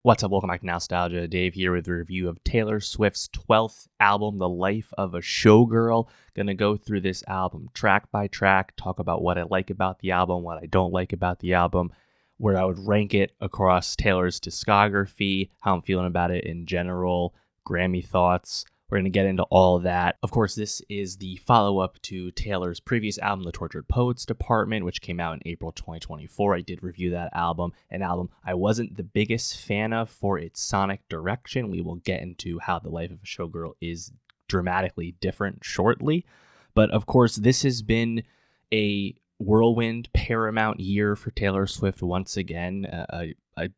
What's up? Welcome back to Nowstalgia. Dave here with a review of Taylor Swift's 12th album, The Life of a Showgirl. Gonna go through this album track by track, talk about what I like about the album, what I don't like about the album, where I would rank it across Taylor's discography, how I'm feeling about it in general, Grammy thoughts. We're going to get into all of that. Of course, this is the follow-up to Taylor's previous album, The Tortured Poets Department, which came out in April 2024. I did review that album, an album I wasn't the biggest fan of for its sonic direction. We will get into how The Life of a Showgirl is dramatically different shortly. But of course, this has been a whirlwind Paramount year for Taylor Swift once again.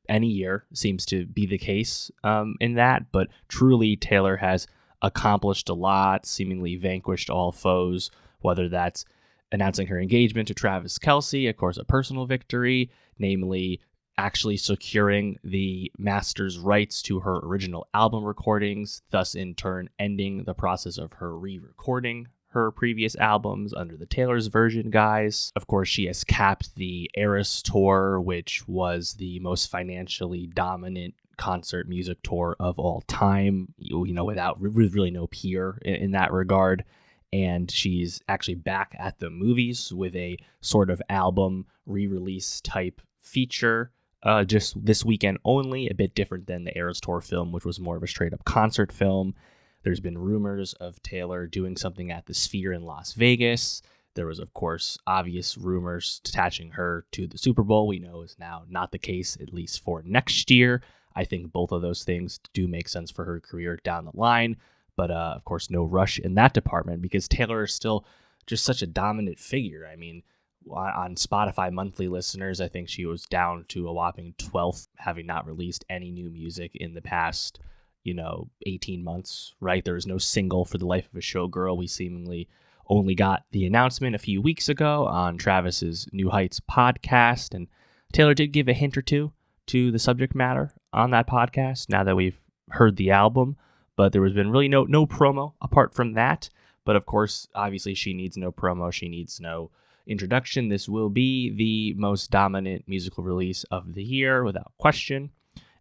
Any year seems to be the case in that, but truly Taylor has accomplished a lot, seemingly vanquished all foes, whether that's announcing her engagement to Travis Kelce, of course, a personal victory, namely actually securing the master's rights to her original album recordings, thus in turn ending the process of her re-recording her previous albums under the Taylor's version guise. Of course, she has capped the Eras Tour, which was the most financially dominant concert music tour of all time, without really no peer in that regard. And she's actually back at the movies with a sort of album re-release type feature just this weekend only, a bit different than the Eras Tour film, which was more of a straight up concert film. There's been rumors of Taylor doing something at the Sphere in Las Vegas. There was, of course, obvious rumors attaching her to the Super Bowl. We know is now not the case, at least for next year. I think both of those things do make sense for her career down the line. But, of course, no rush in that department because Taylor is still just such a dominant figure. I mean, on Spotify monthly listeners, I think she was down to a whopping 12th, having not released any new music in the past 18 months, right? There was no single for The Life of a Showgirl. We seemingly only got the announcement a few weeks ago on Travis's New Heights podcast, and Taylor did give a hint or two to the subject matter on that podcast now that we've heard the album, but there has been really no promo apart from that. But of course, obviously she needs no promo. She needs no introduction. This will be the most dominant musical release of the year without question.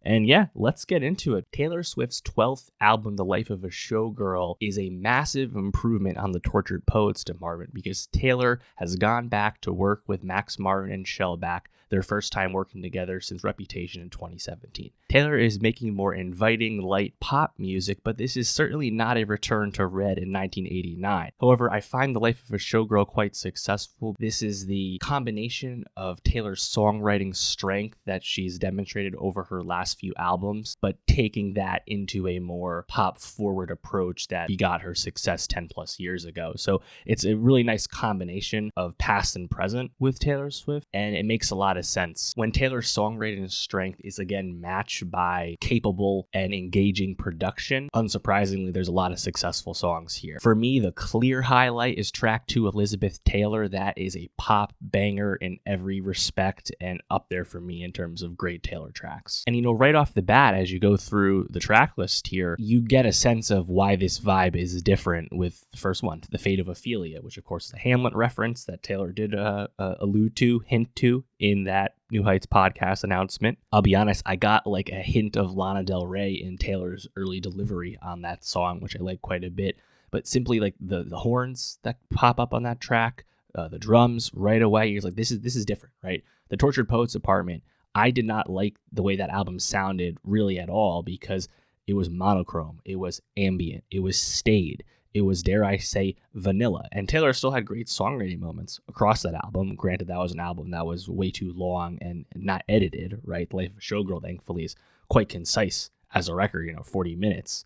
And yeah, let's get into it. Taylor Swift's 12th album, The Life of a Showgirl, is a massive improvement on the Tortured Poets Department because Taylor has gone back to work with Max Martin and Shellback, their first time working together since Reputation in 2017. Taylor is making more inviting, light pop music, but this is certainly not a return to Red in 1989. However, I find The Life of a Showgirl quite successful. This is the combination of Taylor's songwriting strength that she's demonstrated over her last few albums, but taking that into a more pop-forward approach that begot her success 10 plus years ago. So it's a really nice combination of past and present with Taylor Swift, and it makes a lot of sense when Taylor's songwriting strength is again matched by capable and engaging production. Unsurprisingly, there's a lot of successful songs here. For me, the clear highlight is track 2, Elizabeth Taylor. That is a pop banger in every respect and up there for me in terms of great Taylor tracks. And right off the bat, as you go through the track list here, you get a sense of why this vibe is different with the first one, The Fate of Ophelia, which of course is a Hamlet reference that Taylor did allude to, hint to in that New Heights podcast announcement. I'll be honest, I got like a hint of Lana Del Rey in Taylor's early delivery on that song, which I like quite a bit. But simply like the horns that pop up on that track, the drums right away, you're like, this is different, right? The Tortured Poets Department, I did not like the way that album sounded really at all because it was monochrome, it was ambient, it was staid, it was, dare I say, vanilla. And Taylor still had great songwriting moments across that album. Granted, that was an album that was way too long and not edited, right? The Life of a Showgirl, thankfully, is quite concise as a record, 40 minutes.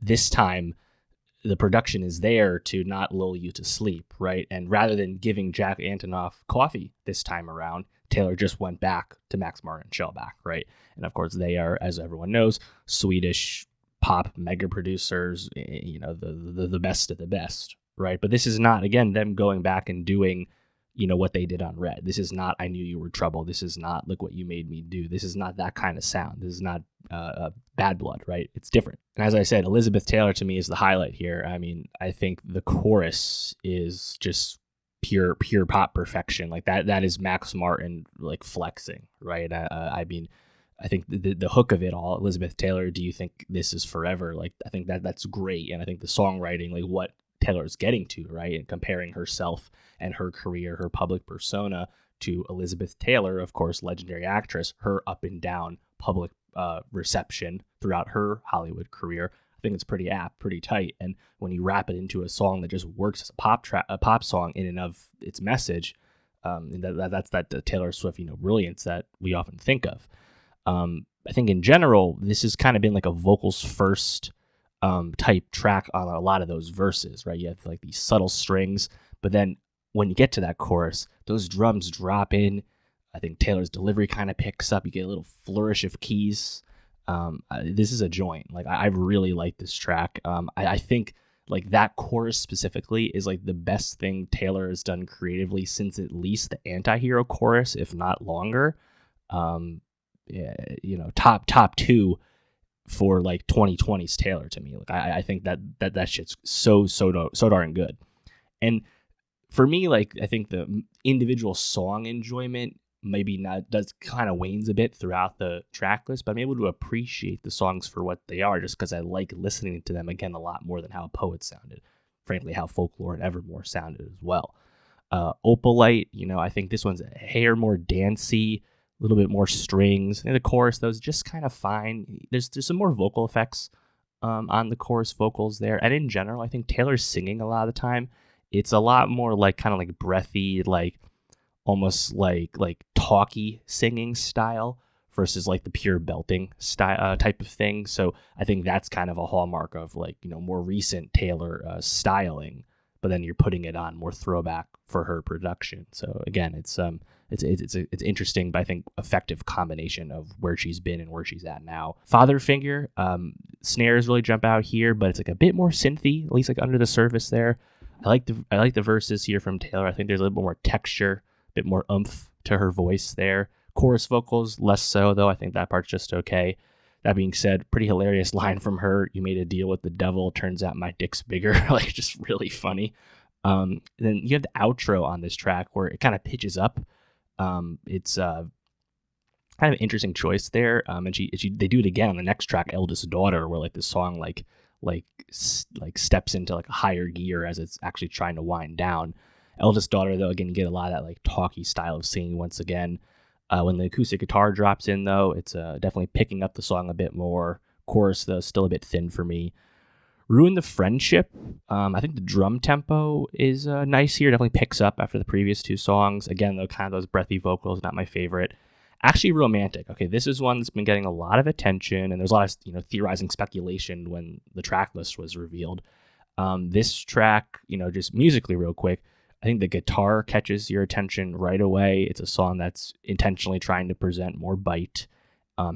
This time, the production is there to not lull you to sleep, right? And rather than giving Jack Antonoff coffee this time around, Taylor just went back to Max Martin and Shellback, right? And of course, they are, as everyone knows, Swedish pop mega producers, the best of the best, right? But this is not, again, them going back and doing, what they did on Red. This is not I Knew You Were Trouble. This is not Look What You Made Me Do. This is not that kind of sound. This is not Bad Blood, right? It's different. And as I said, Elizabeth Taylor to me is the highlight here. I mean, I think the chorus is just pure pop perfection. Like that is Max Martin like flexing, right? I mean, I think the hook of it all, Elizabeth Taylor, do you think this is forever? Like, I think that's great. And I think the songwriting, like what Taylor's getting to, right? And comparing herself and her career, her public persona to Elizabeth Taylor, of course, legendary actress, her up and down public reception throughout her Hollywood career. I think it's pretty apt, pretty tight. And when you wrap it into a song that just works as a pop song in and of its message, and that's the Taylor Swift, brilliance that we often think of. I think in general, this has kind of been like a vocals first type track on a lot of those verses, right? You have like these subtle strings, but then when you get to that chorus, those drums drop in. I think Taylor's delivery kind of picks up. You get a little flourish of keys. This is a joint. Like I really like this track. I think like that chorus specifically is like the best thing Taylor has done creatively since at least the Anti-Hero chorus, if not longer. Top two for like 2020's Taylor to me. Like I think that shit's so darn good. And for me, like I think the individual song enjoyment maybe not does kind of wanes a bit throughout the track list, but I'm able to appreciate the songs for what they are just because I like listening to them again a lot more than how Poet sounded. Frankly, how Folklore and Evermore sounded as well. Opalite, I think this one's a hair more dancey, a little bit more strings. And the chorus, those just kind of fine. There's some more vocal effects on the chorus vocals there. And in general, I think Taylor's singing a lot of the time. It's a lot more like kind of like breathy, like almost like talky singing style versus like the pure belting style type of thing. So I think that's kind of a hallmark of like, more recent Taylor styling, but then you're putting it on more throwback for her production. So again, it's interesting, but I think effective combination of where she's been and where she's at now. Father Figure, snares really jump out here, but it's like a bit more synthy, at least like under the surface there. I like the verses here from Taylor. I think there's a little bit more texture, a bit more oomph to her voice there. Chorus vocals, less so, though. I think that part's just okay. That being said, pretty hilarious line from her. You made a deal with the devil. Turns out my dick's bigger. Like, just really funny. Then you have the outro on this track where it kind of pitches up. It's kind of an interesting choice there. And they do it again on the next track, Eldest Daughter, where like the song like steps into like a higher gear as it's actually trying to wind down. Eldest Daughter, though, again, you get a lot of that like talky style of singing once again. When the acoustic guitar drops in, though, it's definitely picking up the song a bit more. Chorus, though, still a bit thin for me. Ruin the Friendship. I think the drum tempo is nice here. Definitely picks up after the previous two songs. Again, though, kind of those breathy vocals, not my favorite. Actually, Romantic. Okay, this is one that's been getting a lot of attention, and there's a lot of theorizing speculation when the track list was revealed. This track, just musically real quick, I think the guitar catches your attention right away. It's a song that's intentionally trying to present more bite,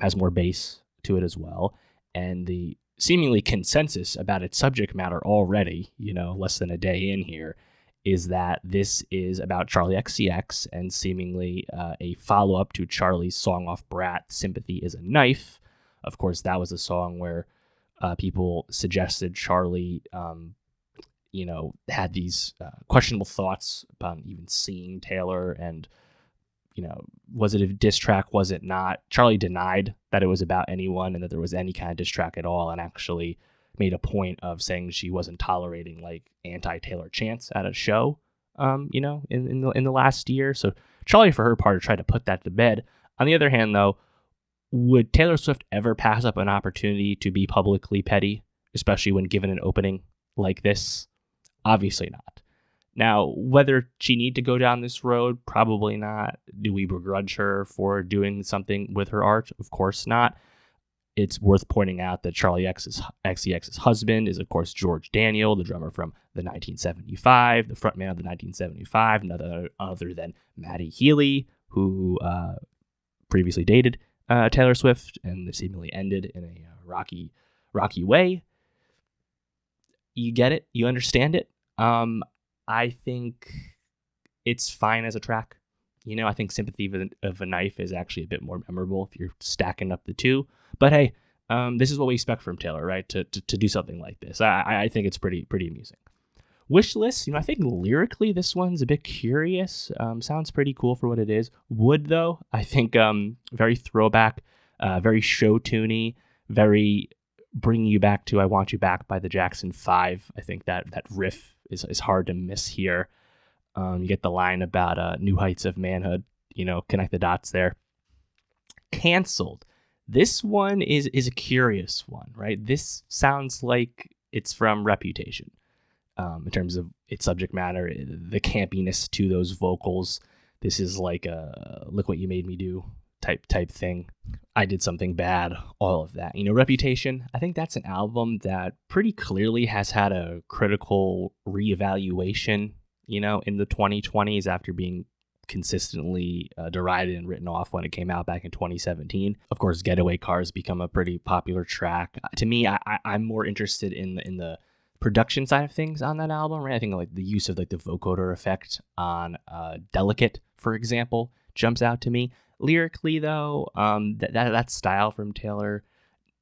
has more bass to it as well, and the seemingly consensus about its subject matter already, less than a day in here, is that this is about Charli XCX and seemingly a follow-up to Charli's song off Brat, Sympathy is a Knife. Of course, that was a song where people suggested Charli, had these questionable thoughts about even seeing Taylor and, was it a diss track? Was it not? Charli denied that it was about anyone and that there was any kind of diss track at all, and actually made a point of saying she wasn't tolerating like anti-Taylor chants at a show, in the last year. So Charli, for her part, tried to put that to bed. On the other hand, though, would Taylor Swift ever pass up an opportunity to be publicly petty, especially when given an opening like this? Obviously not. Now, whether she need to go down this road, probably not. Do we begrudge her for doing something with her art? Of course not. It's worth pointing out that Charli XCX's husband is, of course, George Daniel, the drummer from the 1975, the frontman of the 1975, none other than Maddie Healy, who previously dated Taylor Swift, and they seemingly ended in a rocky way. You get it? You understand it? I think it's fine as a track. I think Sympathy of a Knife is actually a bit more memorable if you're stacking up the two. But hey, this is what we expect from Taylor, right? To do something like this. I think it's pretty amusing. Wishlist, I think lyrically this one's a bit curious. Sounds pretty cool for what it is. Would, though, I think very throwback. very show-tuney, very bringing you back to I Want You Back by the Jackson 5. I think that riff is hard to miss here. You get the line about new heights of manhood, connect the dots there. Canceled. This one is a curious one, right? This sounds like it's from Reputation in terms of its subject matter, the campiness to those vocals. This is like a look what you made me do type thing. I did something bad, all of that. Reputation, I think that's an album that pretty clearly has had a critical reevaluation, in the 2020s after being consistently derided and written off when it came out back in 2017. Of course, Getaway Cars become a pretty popular track. To me, I'm more interested in the production side of things on that album, right? I think like the use of like the vocoder effect on Delicate, for example, jumps out to me. Lyrically, though, that style from Taylor,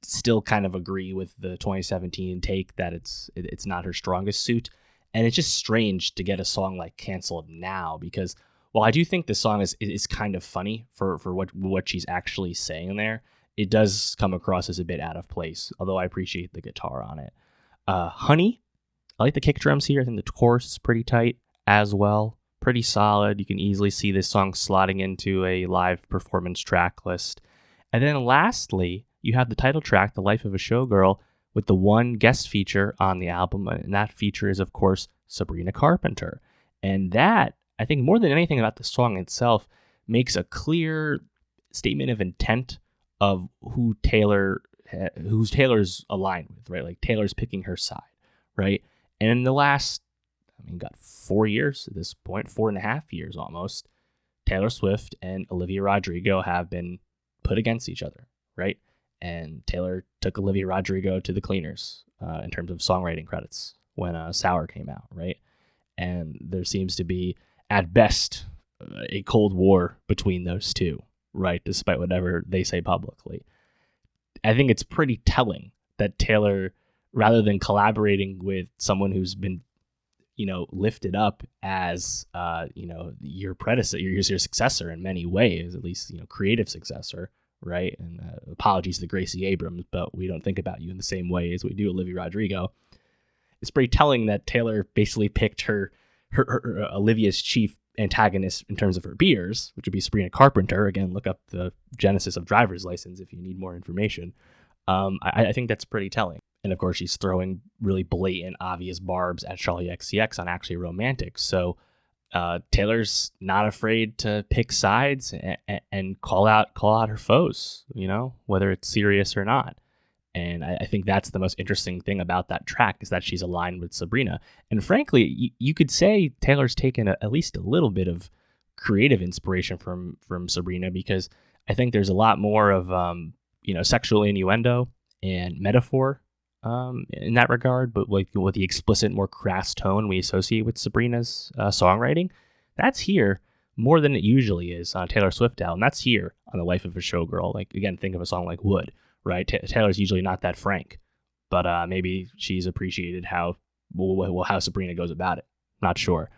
still kind of agree with the 2017 take that it's not her strongest suit. And it's just strange to get a song like Canceled now, because while I do think the song is kind of funny for what she's actually saying there, it does come across as a bit out of place, although I appreciate the guitar on it. Honey, I like the kick drums here. I think the chorus is pretty tight as well. Pretty solid. You can easily see this song slotting into a live performance track list. And then lastly, you have the title track, The Life of a Showgirl, with the one guest feature on the album. And that feature is, of course, Sabrina Carpenter. And that, I think more than anything about the song itself, makes a clear statement of intent of who Taylor's aligned with, right? Like Taylor's picking her side, right? And in the last, 4 years at this point, 4.5 years almost, Taylor Swift and Olivia Rodrigo have been put against each other, right? And Taylor took Olivia Rodrigo to the cleaners in terms of songwriting credits when Sour came out, right? And there seems to be, at best, a cold war between those two, right? Despite whatever they say publicly. I think it's pretty telling that Taylor, rather than collaborating with someone who's been, lifted up as, your predecessor, your successor in many ways, at least, creative successor, right? And apologies to Gracie Abrams, but we don't think about you in the same way as we do Olivia Rodrigo. It's pretty telling that Taylor basically picked her Olivia's chief antagonist in terms of her peers, which would be Sabrina Carpenter. Again, look up the genesis of Driver's License if you need more information. I think that's pretty telling. And of course, she's throwing really blatant, obvious barbs at Charli XCX on Actually Romantic. So Taylor's not afraid to pick sides and call out her foes, whether it's serious or not. And I think that's the most interesting thing about that track, is that she's aligned with Sabrina. And frankly, you could say Taylor's taken at least a little bit of creative inspiration from Sabrina, because I think there's a lot more of sexual innuendo and metaphor in that regard, but like with the explicit, more crass tone we associate with Sabrina's songwriting, that's here more than it usually is on a Taylor Swift album. That's here on The Life of a Showgirl. Like, again, think of a song like Wood, right? Taylor's usually not that frank, but maybe she's appreciated how Sabrina goes about it. Not sure.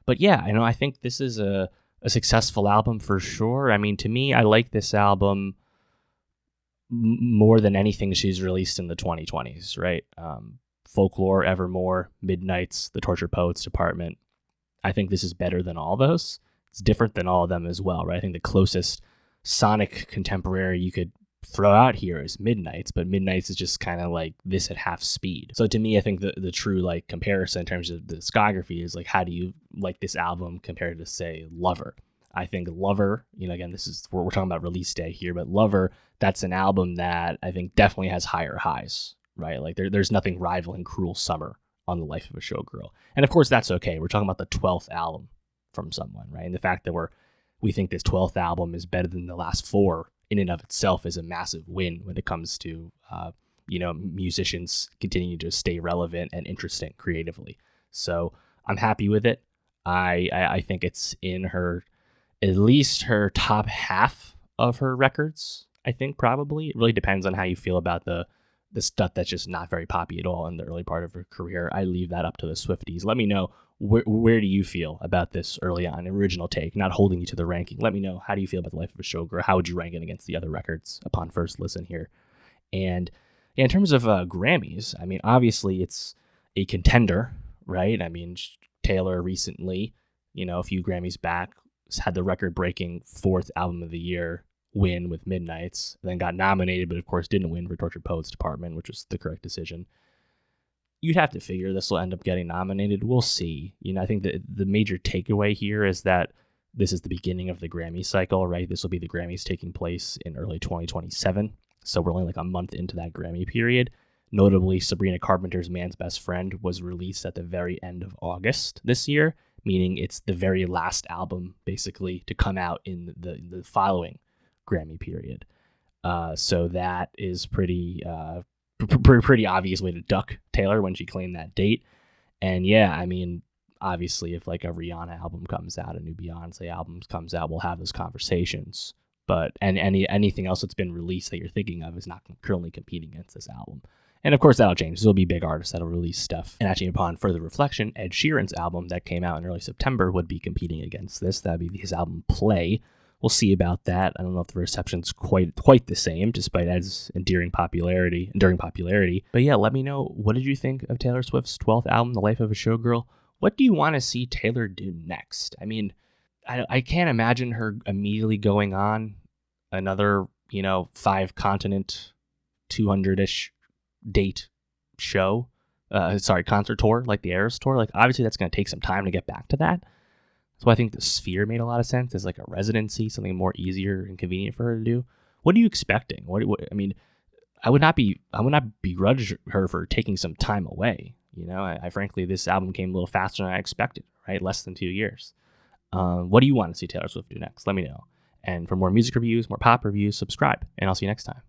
But yeah, I think this is a successful album for sure. To me, I like this album more than anything she's released in the 2020s, right? Folklore, Evermore, Midnights, The Tortured Poets Department. I think this is better than all those. It's different than all of them as well, right? I think the closest sonic contemporary you could throw out here is Midnights, but Midnights is just kind of like this at half speed. So to me, I think the true like comparison in terms of the discography is like, how do you like this album compared to, say, Lover? I think Lover, again, this is we're talking about release day here, but Lover, that's an album that I think definitely has higher highs, right? Like there's nothing rivaling Cruel Summer on The Life of a Showgirl. And of course, that's okay. We're talking about the 12th album from someone, right? And the fact that we think this 12th album is better than the last 4 in and of itself is a massive win when it comes to, musicians continuing to stay relevant and interesting creatively. So I'm happy with it. I think it's in at least her top half of her records. I think probably it really depends on how you feel about the stuff that's just not very poppy at all in the early part of her career. I leave that up to the Swifties. Let me know where do you feel about this early on? Original take, not holding you to the ranking. Let me know, how do you feel about The Life of a Showgirl? How would you rank it against the other records upon first listen here? And yeah, in terms of Grammys, I mean, obviously it's a contender, right? I mean, Taylor recently, a few Grammys back, had the record-breaking 4th album of the year win with Midnights, then got nominated, but of course didn't win for Tortured Poets Department, which was the correct decision. You'd have to figure this will end up getting nominated. We'll see. I think that the major takeaway here is that this is the beginning of the Grammy cycle, right? This will be the Grammys taking place in early 2027. So we're only like a month into that Grammy period. Notably, Sabrina Carpenter's Man's Best Friend was released at the very end of August this year, meaning it's the very last album, basically, to come out in the following Grammy period. So that is pretty obvious way to duck Taylor when she claimed that date. And yeah, I mean, obviously, if like a Rihanna album comes out, a new Beyonce album comes out, we'll have those conversations. But anything else that's been released that you're thinking of is not currently competing against this album. And of course, that'll change. There'll be big artists that'll release stuff. And actually, upon further reflection, Ed Sheeran's album that came out in early September would be competing against this. That'd be his album Play. We'll see about that. I don't know if the reception's quite the same, despite Ed's enduring popularity. But yeah, let me know, what did you think of Taylor Swift's 12th album, The Life of a Showgirl? What do you want to see Taylor do next? I mean, I can't imagine her immediately going on another, 5-continent, 200-ish date show, concert tour, like the Eras tour. Like, obviously that's going to take some time to get back to that. So I think the Sphere made a lot of sense as like a residency, something more easier and convenient for her to do. What are you expecting? I mean, I would not begrudge her for taking some time away. I frankly, this album came a little faster than I expected, right? Less than 2 years. What do you want to see Taylor Swift do next? Let me know. And for more music reviews, more pop reviews, subscribe, and I'll see you next time.